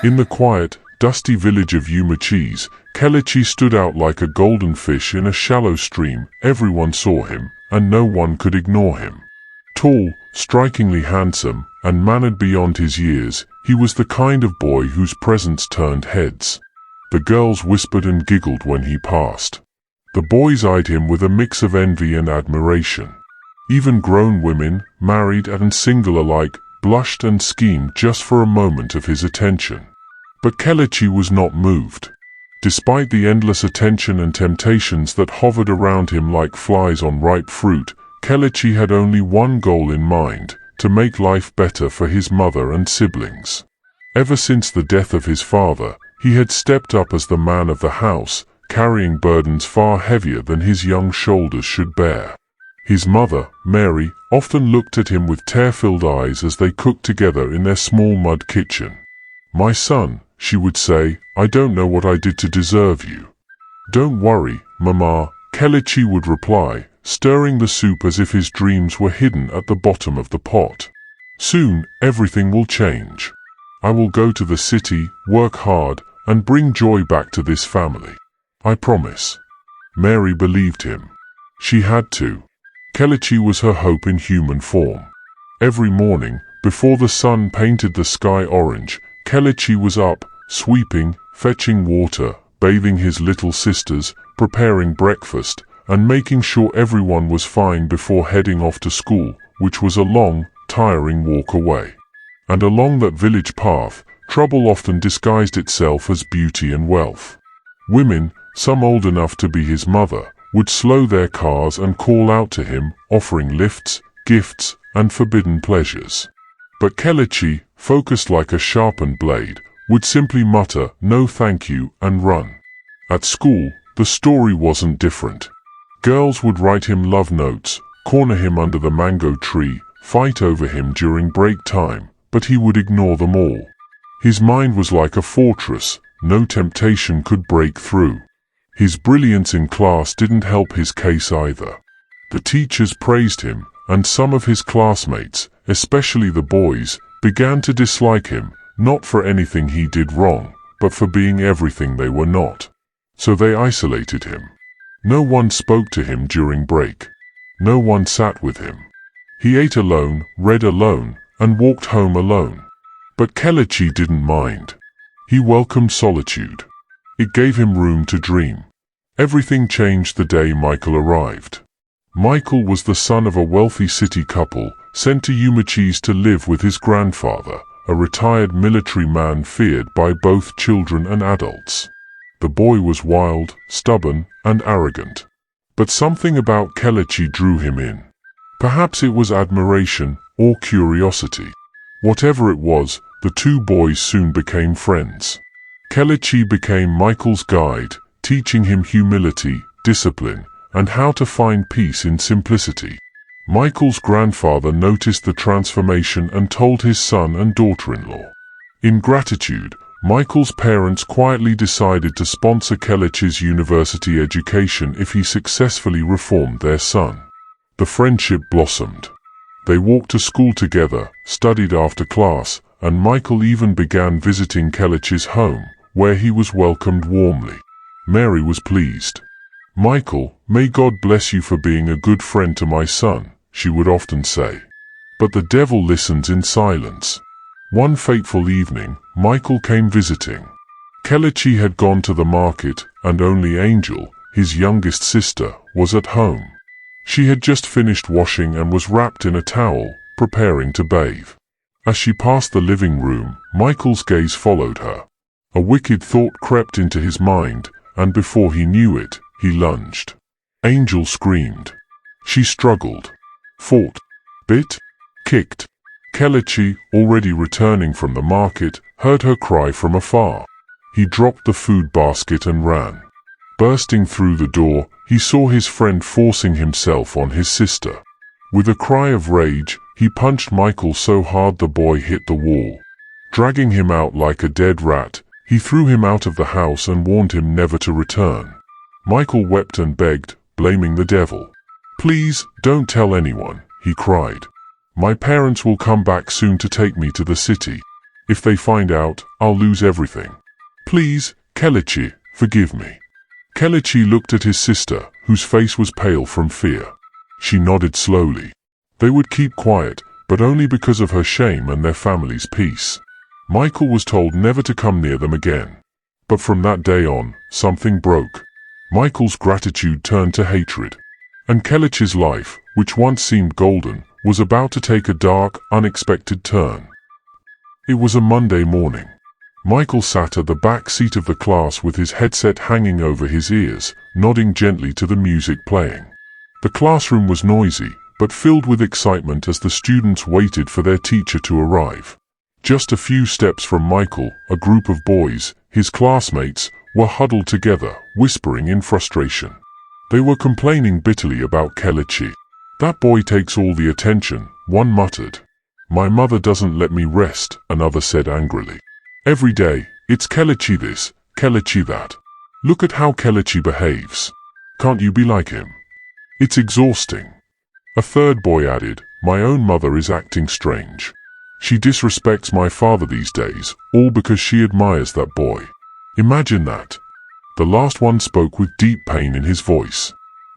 In the quiet, dusty village of Umachis, Kelechi stood out like a golden fish in a shallow stream. Everyone saw him, and no one could ignore him. Tall, strikingly handsome, and mannered beyond his years, he was the kind of boy whose presence turned heads. The girls whispered and giggled when he passed. The boys eyed him with a mix of envy and admiration. Even grown women, married and single alike, blushed and schemed just for a moment of his attention. But Kelechi was not moved. Despite the endless attention and temptations that hovered around him like flies on ripe fruit, Kelechi had only one goal in mind: to make life better for his mother and siblings. Ever since the death of his father, he had stepped up as the man of the house, carrying burdens far heavier than his young shoulders should bear. His mother, Mary, often looked at him with tear-filled eyes as they cooked together in their small mud kitchen. "My son," she would say, "I don't know what I did to deserve you." "Don't worry, Mama," Kelechi would reply, stirring the soup as if his dreams were hidden at the bottom of the pot. "Soon, everything will change. I will go to the city, work hard, and bring joy back to this family. I promise." Mary believed him. She had to. Kelechi was her hope in human form. Every morning, before the sun painted the sky orange, Kelechi was up, sweeping, fetching water, bathing his little sisters, preparing breakfast, and making sure everyone was fine before heading off to school, which was a long, tiring walk away. And along that village path, trouble often disguised itself as beauty and wealth. Women, some old enough to be his mother, would slow their cars and call out to him, offering lifts, gifts, and forbidden pleasures. But Kelechi, focused like a sharpened blade, would simply mutter, "No thank you," and run. At school, the story wasn't different. Girls would write him love notes, corner him under the mango tree, fight over him during break time, but he would ignore them all. His mind was like a fortress, no temptation could break through. His brilliance in class didn't help his case either. The teachers praised him, and some of his classmates, especially the boys, began to dislike him, not for anything he did wrong, but for being everything they were not. So they isolated him. No one spoke to him during break. No one sat with him. He ate alone, read alone, and walked home alone. But Kelechi didn't mind. He welcomed solitude. It gave him room to dream. Everything changed the day Michael arrived. Michael was the son of a wealthy city couple, sent to Umachis to live with his grandfather, a retired military man feared by both children and adults. The boy was wild, stubborn, and arrogant. But something about Kelechi drew him in. Perhaps it was admiration or curiosity. Whatever it was, the two boys soon became friends. Kelechi became Michael's guide, teaching him humility, discipline, and how to find peace in simplicity. Michael's grandfather noticed the transformation and told his son and daughter-in-law. In gratitude, Michael's parents quietly decided to sponsor Kelechi's university education if he successfully reformed their son. The friendship blossomed. They walked to school together, studied after class, and Michael even began visiting Kelechi's home, where he was welcomed warmly. Mary was pleased. "Michael, may God bless you for being a good friend to my son," she would often say. But the devil listens in silence. One fateful evening, Michael came visiting. Kelechi had gone to the market, and only Angel, his youngest sister, was at home. She had just finished washing and was wrapped in a towel, preparing to bathe. As she passed the living room, Michael's gaze followed her. A wicked thought crept into his mind, and before he knew it, he lunged. Angel screamed. She struggled, fought, bit, kicked. Kelechi, already returning from the market, heard her cry from afar. He dropped the food basket and ran. Bursting through the door, he saw his friend forcing himself on his sister. With a cry of rage, he punched Michael so hard the boy hit the wall. Dragging him out like a dead rat, he threw him out of the house and warned him never to return. Michael wept and begged, blaming the devil. "Please, don't tell anyone," he cried. "My parents will come back soon to take me to the city." If they find out, I'll lose everything. Please, Kelechi, forgive me." Kelechi looked at his sister, whose face was pale from fear. She nodded slowly. They would keep quiet, but only because of her shame and their family's peace. Michael was told never to come near them again. But from that day on, something broke. Michael's gratitude turned to hatred. And Kelechi's life, which once seemed golden, was about to take a dark, unexpected turn. It was a Monday morning. Michael sat at the back seat of the class with his headset hanging over his ears, nodding gently to the music playing. The classroom was noisy, but filled with excitement as the students waited for their teacher to arrive. Just a few steps from Michael, a group of boys, his classmates, were huddled together, whispering in frustration. They were complaining bitterly about Kelechi. "That boy takes all the attention," one muttered. "My mother doesn't let me rest," another said angrily. "Every day, it's Kelechi this, Kelechi that. Look at how Kelechi behaves. Can't you be like him? It's exhausting." A third boy added, "My own mother is acting strange. She disrespects my father these days, all because she admires that boy. Imagine that." The last one spoke with deep pain in his voice.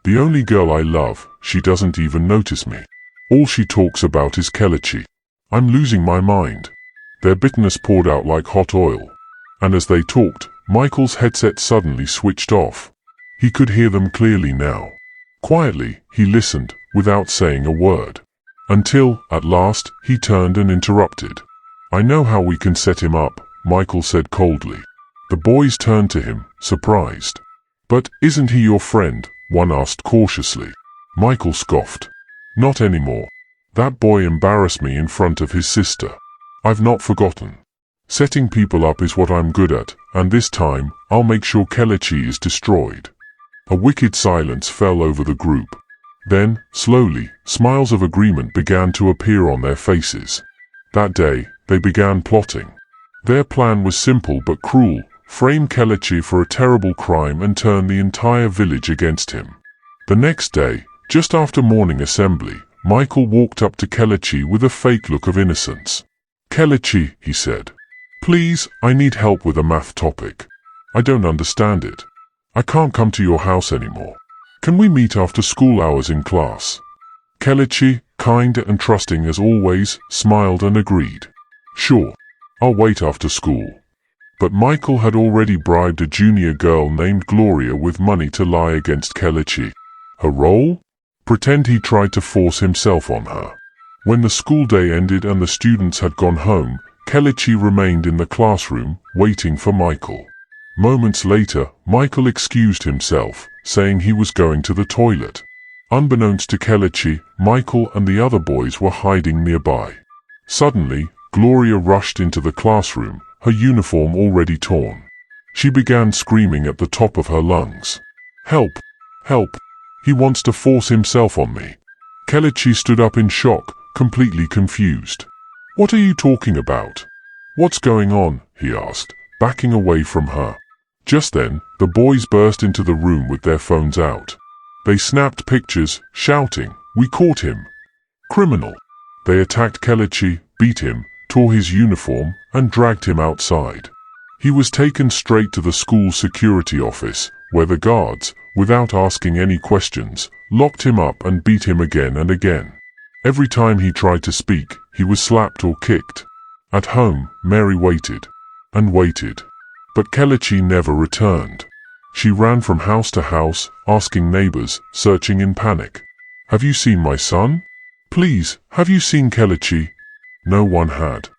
"The only girl I love, she doesn't even notice me. All she talks about is Kelechi. I'm losing my mind." Their bitterness poured out like hot oil. And as they talked, Michael's headset suddenly switched off. He could hear them clearly now. Quietly, he listened, without saying a word. Until, at last, he turned and interrupted. "I know how we can set him up," Michael said coldly. The boys turned to him, surprised. "But isn't he your friend?" one asked cautiously. Michael scoffed. "Not anymore. That boy embarrassed me in front of his sister. I've not forgotten. Setting people up is what I'm good at, and this time, I'll make sure Kelechi is destroyed." A wicked silence fell over the group. Then, slowly, smiles of agreement began to appear on their faces. That day, they began plotting. Their plan was simple but cruel: frame Kelechi for a terrible crime and turn the entire village against him. The next day, just after morning assembly, Michael walked up to Kelechi with a fake look of innocence. "Kelechi," he said, "please, I need help with a math topic. I don't understand it. I can't come to your house anymore. Can we meet after school hours in class?" Kelechi, kind and trusting as always, smiled and agreed. "Sure, I'll wait after school." But Michael had already bribed a junior girl named Gloria with money to lie against Kelechi. Her role? Pretend he tried to force himself on her. When the school day ended and the students had gone home, Kelechi remained in the classroom, waiting for Michael. Moments later, Michael excused himself, saying he was going to the toilet. Unbeknownst to Kelechi, Michael and the other boys were hiding nearby. Suddenly, Gloria rushed into the classroom, her uniform already torn. She began screaming at the top of her lungs. "Help! Help! He wants to force himself on me." Kelechi stood up in shock, completely confused. "What are you talking about? What's going on?" he asked, backing away from her. Just then, the boys burst into the room with their phones out. They snapped pictures, shouting, "We caught him! Criminal!" They attacked Kelechi, beat him, tore his uniform, and dragged him outside. He was taken straight to the school security office, where the guards, without asking any questions, locked him up and beat him again and again. Every time he tried to speak, he was slapped or kicked. At home, Mary waited and waited. But Kelechi never returned. She ran from house to house, asking neighbors, searching in panic. "Have you seen my son? Please, have you seen Kelechi?" No one had.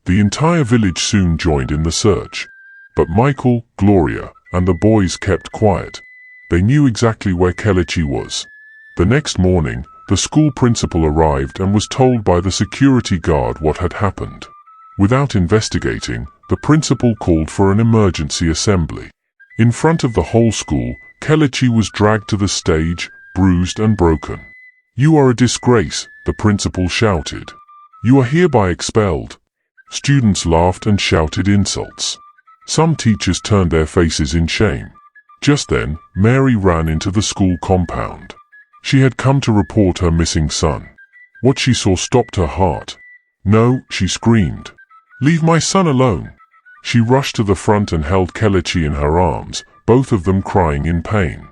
The entire village soon joined in the search. But Michael, Gloria, and the boys kept quiet. They knew exactly where Kelechi was. The next morning, the school principal arrived and was told by the security guard what had happened. Without investigating, the principal called for an emergency assembly. In front of the whole school, Kelechi was dragged to the stage, bruised and broken. "You are a disgrace," the principal shouted. "You are hereby expelled." Students laughed and shouted insults. Some teachers turned their faces in shame. Just then, Mary ran into the school compound. She had come to report her missing son. What she saw stopped her heart. "No," she screamed. Leave my son alone." She rushed to the front and held Kelechi in her arms, both of them crying in pain.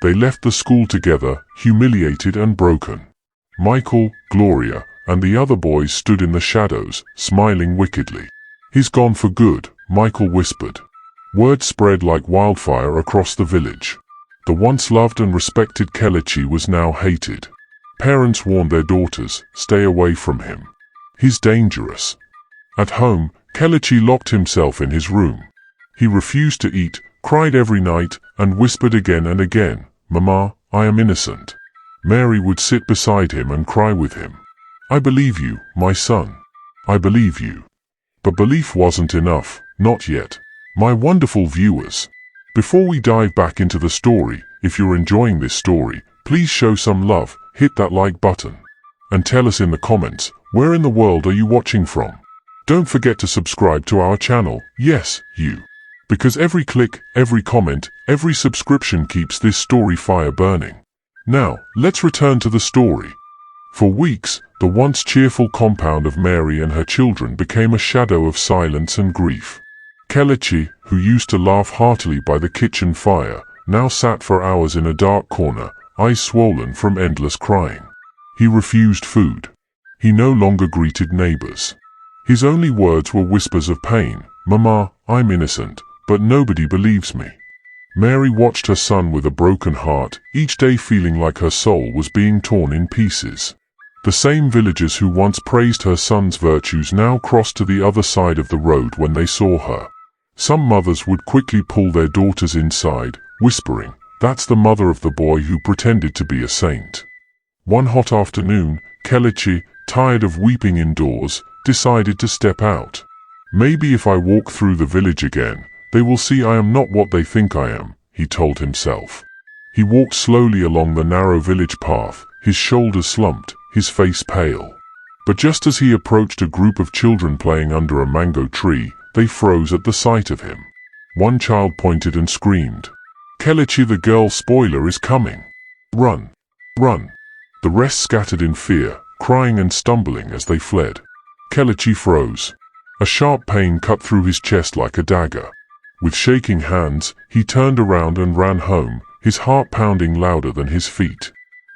They left the school together, humiliated and broken. Michael, Gloria, and the other boys stood in the shadows, smiling wickedly. "He's gone for good," Michael whispered. Word spread like wildfire across the village. The once loved and respected Kelechi was now hated. Parents warned their daughters, "Stay away from him. He's dangerous." At home, Kelechi locked himself in his room. He refused to eat, cried every night, and whispered again and again, "Mama, I am innocent." Mary would sit beside him and cry with him. "I believe you, my son. I believe you." But belief wasn't enough, not yet. My wonderful viewers, before we dive back into the story, if you're enjoying this story, please show some love, hit that like button, and tell us in the comments, where in the world are you watching from? Don't forget to subscribe to our channel, yes, you. Because every click, every comment, every subscription keeps this story fire burning. Now, let's return to the story. For weeks, the once cheerful compound of Mary and her children became a shadow of silence and grief. Kelechi, who used to laugh heartily by the kitchen fire, now sat for hours in a dark corner, eyes swollen from endless crying. He refused food. He no longer greeted neighbors. His only words were whispers of pain. "Mama, I'm innocent, but nobody believes me." Mary watched her son with a broken heart, each day feeling like her soul was being torn in pieces. The same villagers who once praised her son's virtues now crossed to the other side of the road when they saw her. Some mothers would quickly pull their daughters inside, whispering, "That's the mother of the boy who pretended to be a saint." One hot afternoon, Kelechi, tired of weeping indoors, decided to step out. "Maybe if I walk through the village again, they will see I am not what they think I am," he told himself. He walked slowly along the narrow village path, his shoulders slumped, his face pale. But just as he approached a group of children playing under a mango tree, they froze at the sight of him. One child pointed and screamed, "Kelechi, the girl spoiler is coming! Run! Run!" The rest scattered in fear, crying and stumbling as they fled. Kelechi froze. A sharp pain cut through his chest like a dagger. With shaking hands, he turned around and ran home, his heart pounding louder than his feet.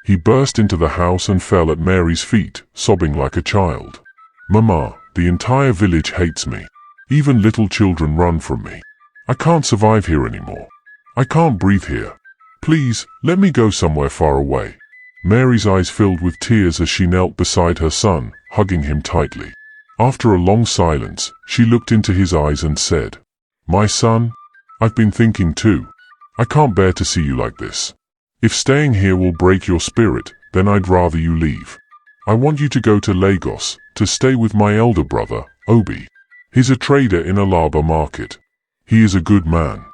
He burst into the house and fell at Mary's feet, sobbing like a child. "Mama, the entire village hates me. Even little children run from me. I can't survive here anymore. I can't breathe here. Please, let me go somewhere far away." Mary's eyes filled with tears as she knelt beside her son, hugging him tightly. After a long silence, she looked into his eyes and said, "My son, I've been thinking too. I can't bear to see you like this. If staying here will break your spirit, then I'd rather you leave. I want you to go to Lagos, to stay with my elder brother, Obi. He's a trader in Alaba market. He is a good man.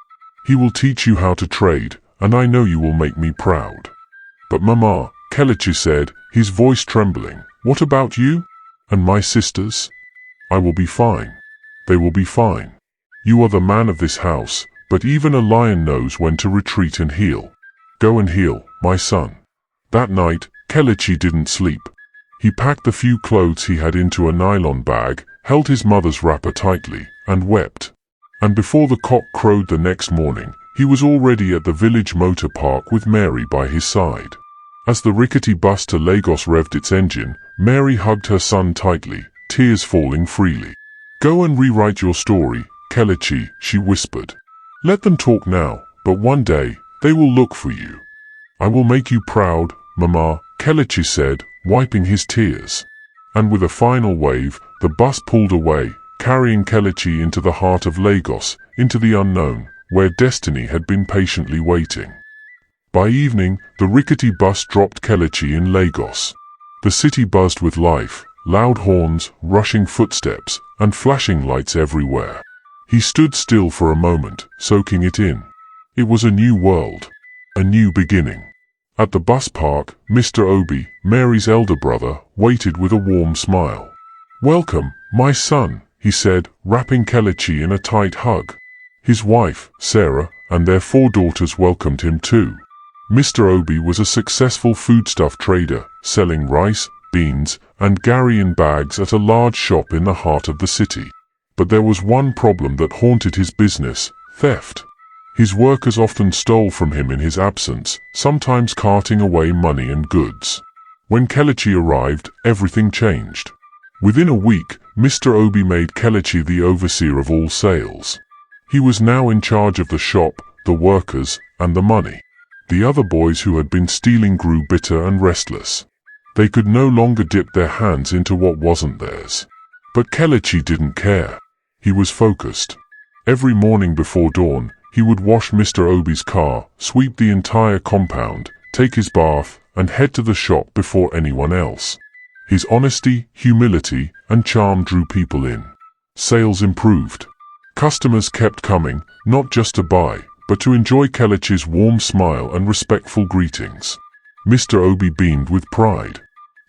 He will teach you how to trade, and I know you will make me proud." "But Mama," Kelechi said, his voice trembling, "what about you? And my sisters? I will be fine. They will be fine. You are the man of this house, but even a lion knows when to retreat and heal. Go and heal, my son." That night, Kelechi didn't sleep. He packed the few clothes he had into a nylon bag, held his mother's wrapper tightly, and wept. And before the cock crowed the next morning, he was already at the village motor park with Mary by his side. As the rickety bus to Lagos revved its engine, Mary hugged her son tightly, tears falling freely. "Go and rewrite your story, Kelechi," she whispered. "Let them talk now, but one day, they will look for you. I will make you proud, Mama," Kelechi said, wiping his tears. And with a final wave, the bus pulled away, carrying Kelechi into the heart of Lagos, into the unknown, where destiny had been patiently waiting. By evening, the rickety bus dropped Kelechi in Lagos. The city buzzed with life, loud horns, rushing footsteps, and flashing lights everywhere. He stood still for a moment, soaking it in. It was a new world. A new beginning. At the bus park, Mr. Obi, Mary's elder brother, waited with a warm smile. "Welcome, my son," he said, wrapping Kelechi in a tight hug. His wife, Sarah, and their 4 daughters welcomed him too. Mr. Obi was a successful foodstuff trader, selling rice, beans, and gari in bags at a large shop in the heart of the city. But there was one problem that haunted his business: theft. His workers often stole from him in his absence, sometimes carting away money and goods. When Kelechi arrived, everything changed. Within a week, Mr. Obi made Kelechi the overseer of all sales. He was now in charge of the shop, the workers, and the money. The other boys who had been stealing grew bitter and restless. They could no longer dip their hands into what wasn't theirs. But Kelechi didn't care. He was focused. Every morning before dawn, he would wash Mr. Obi's car, sweep the entire compound, take his bath, and head to the shop before anyone else. His honesty, humility, and charm drew people in. Sales improved. Customers kept coming, not just to buy, but to enjoy Kelechi's warm smile and respectful greetings. Mr. Obi beamed with pride.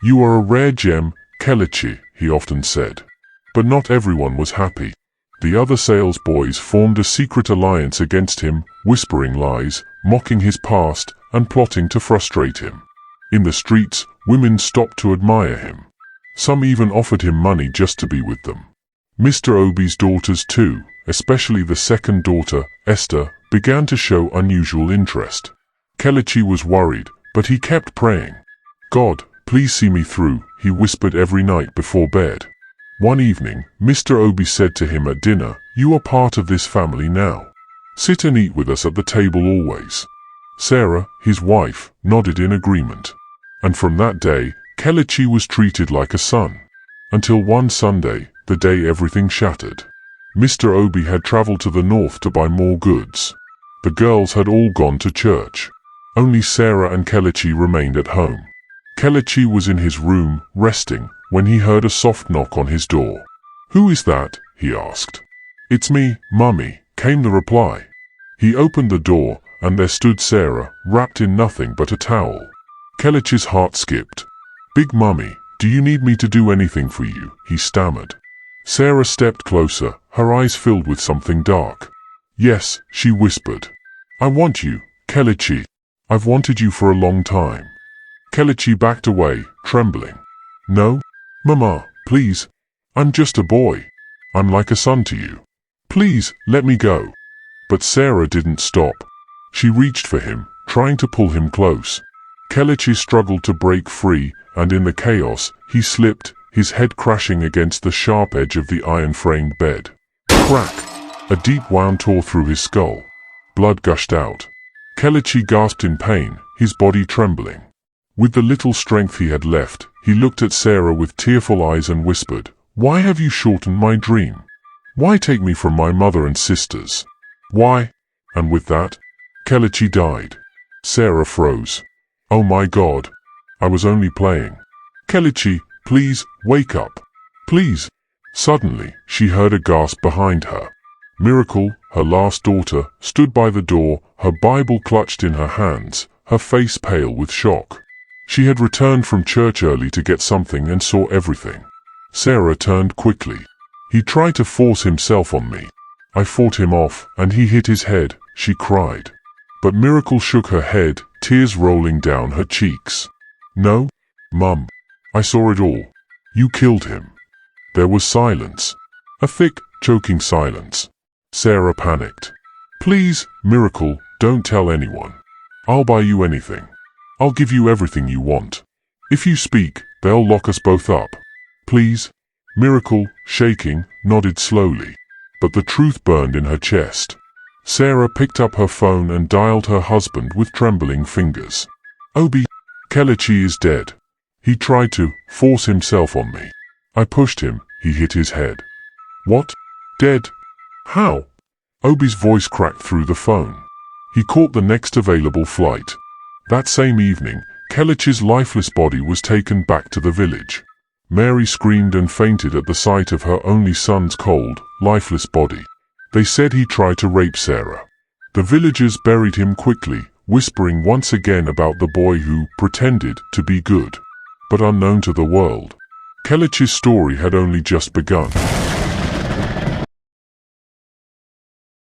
"You are a rare gem, Kelechi," he often said. But not everyone was happy. The other sales boys formed a secret alliance against him, whispering lies, mocking his past, and plotting to frustrate him. In the streets, women stopped to admire him. Some even offered him money just to be with them. Mr. Obi's daughters too, especially the second daughter, Esther, began to show unusual interest. Kelechi was worried, but he kept praying. "God, please see me through," he whispered every night before bed. One evening, Mr. Obi said to him at dinner, "You are part of this family now. Sit and eat with us at the table always." Sarah, his wife, nodded in agreement. And from that day, Kelechi was treated like a son. Until one Sunday, the day everything shattered. Mr. Obi had traveled to the north to buy more goods. The girls had all gone to church. Only Sarah and Kelechi remained at home. Kelechi was in his room, resting, when he heard a soft knock on his door. "Who is that?" he asked. "It's me, Mummy," came the reply. He opened the door, and there stood Sarah, wrapped in nothing but a towel. Kelechi's heart skipped. "Big Mummy, do you need me to do anything for you?" he stammered. Sarah stepped closer, her eyes filled with something dark. "Yes," she whispered. "I want you, Kelechi. I've wanted you for a long time." Kelechi backed away, trembling. "No, Mama, please. I'm just a boy. I'm like a son to you. Please, let me go." But Sarah didn't stop. She reached for him, trying to pull him close. Kelechi struggled to break free, and in the chaos, he slipped, his head crashing against the sharp edge of the iron-framed bed. Crack! A deep wound tore through his skull. Blood gushed out. Kelechi gasped in pain, his body trembling. With the little strength he had left, he looked at Sarah with tearful eyes and whispered, "Why have you shortened my dream? Why take me from my mother and sisters? Why?" And with that, Kelechi died. Sarah froze. "Oh my God. I was only playing. Kelechi, please, wake up. Please." Suddenly, she heard a gasp behind her. Miracle, her last daughter, stood by the door, her Bible clutched in her hands, her face pale with shock. She had returned from church early to get something and saw everything. Sarah turned quickly. "He tried to force himself on me. I fought him off, and he hit his head," she cried. But Miracle shook her head, tears rolling down her cheeks. "No, Mum. I saw it all. You killed him." There was silence. A thick, choking silence. Sarah panicked. "Please, Miracle, don't tell anyone. I'll buy you anything. I'll give you everything you want. If you speak, they'll lock us both up. Please." Miracle, shaking, nodded slowly. But the truth burned in her chest. Sarah picked up her phone and dialed her husband with trembling fingers. "Obi, Kelechi is dead. He tried to force himself on me. I pushed him, he hit his head." "What? Dead? How?" Obi's voice cracked through the phone. He caught the next available flight. That same evening, Kelechi's lifeless body was taken back to the village. Mary screamed and fainted at the sight of her only son's cold, lifeless body. They said he tried to rape Sarah. The villagers buried him quickly, whispering once again about the boy who pretended to be good. But unknown to the world, Kelechi's story had only just begun.